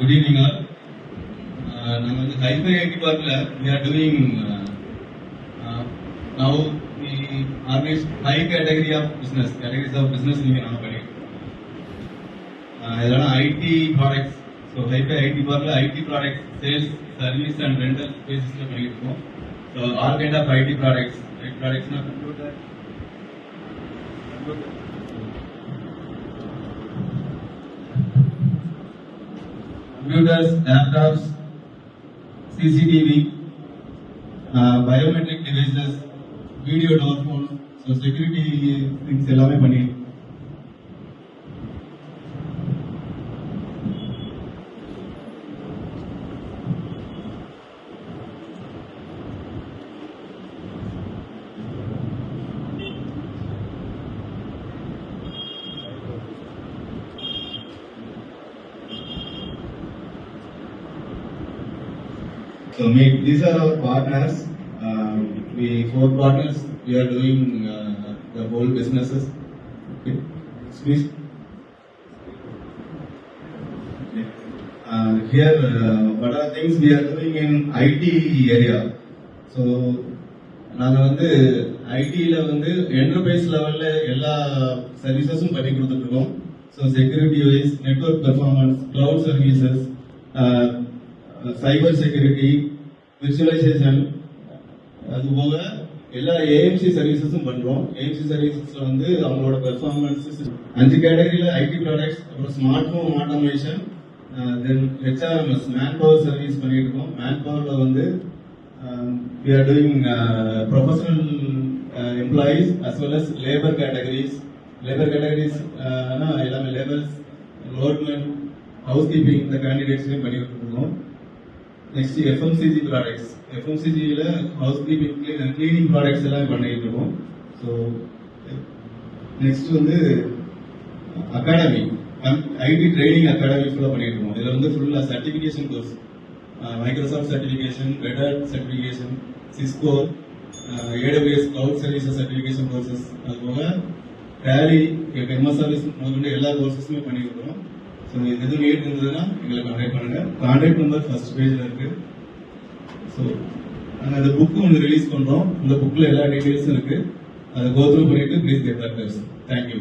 Good evening all. We Hi-Fi IT Park we are doing now we organize 5 categories of business. We are now doing IT products. So Hi-Fi IT Park IT products sales, service and rental basis la pannirukkom. So all kind of IT products na computers, laptops, CCTV, biometric devices, video door phones, so security things ellame panni. So these are our partners. We 4 partners. We are doing the whole businesses. Okay. Please. Okay. Here, what are things we are doing in IT area? So, நாங்கள் ஐடியில் enterprise லெவலில் எல்லா சர்வீசஸும் பண்ணி கொடுத்துட்ருக்கோம். So security wise, network performance, cloud services, cyber security, virtualization, அது போக எல்லா ஏஎம்சி சர்வீசஸும் பண்றோம். ஏஎம்சி சர்வீசஸ்ல அவங்களோட பெர்ஃபார்மன்ஸ் 5 கேட்டகரியில ஐடி ப்ராடக்ட்ஸ், அப்புறம் smart home automation, then HRMS manpower service பண்ணிட்டு இருக்கோம். மேன் பவர்ல we are doing professional employees as well as labor categories. Labor categories எல்லாமே லேபர்ஸ், ரோட்மேன், ஹவுஸ்கீப்பிங் இந்த கேண்டிடேட்ஸ்லையும் பண்ணிட்டு இருக்கோம். நெக்ஸ்ட் எஃப்எம்சிஜி ப்ராடக்ட்ஸ், எஃப்எம்சிஜியில் ஹவுஸ்கீப்பிங், கிளீனிங் ப்ராடக்ட்ஸ் எல்லாம் பண்ணிட்டு இருக்கோம். So next academy, IT training academy ஃபுல்லாக பண்ணிட்டு இருக்கோம். இதில் ஃபுல்லாக certification course, Microsoft certification, Red Hat certification, Cisco, AWS cloud services certification courses, அது போக டேலி, எம்எஸ் சர்வீஸ் முதல்ல எல்லா கோர்சஸுமே பண்ணிட்டு இருக்கோம். ஸோ இது எதுவும் நீட் இருந்ததுன்னா எங்களை கான்டாக்ட் பண்ணுங்க. கான்டாக்ட் நம்பர் ஃபர்ஸ்ட் பேஜ்ல இருக்கு. ஸோ நாங்கள் அந்த புக்கு ரிலீஸ் பண்றோம். இந்த புக்ல எல்லா டீடைல்ஸும் இருக்கு. அதை கோ த்ரூ பண்ணிட்டு ப்ளீஸ் கெட் தட். தேங்க்யூ.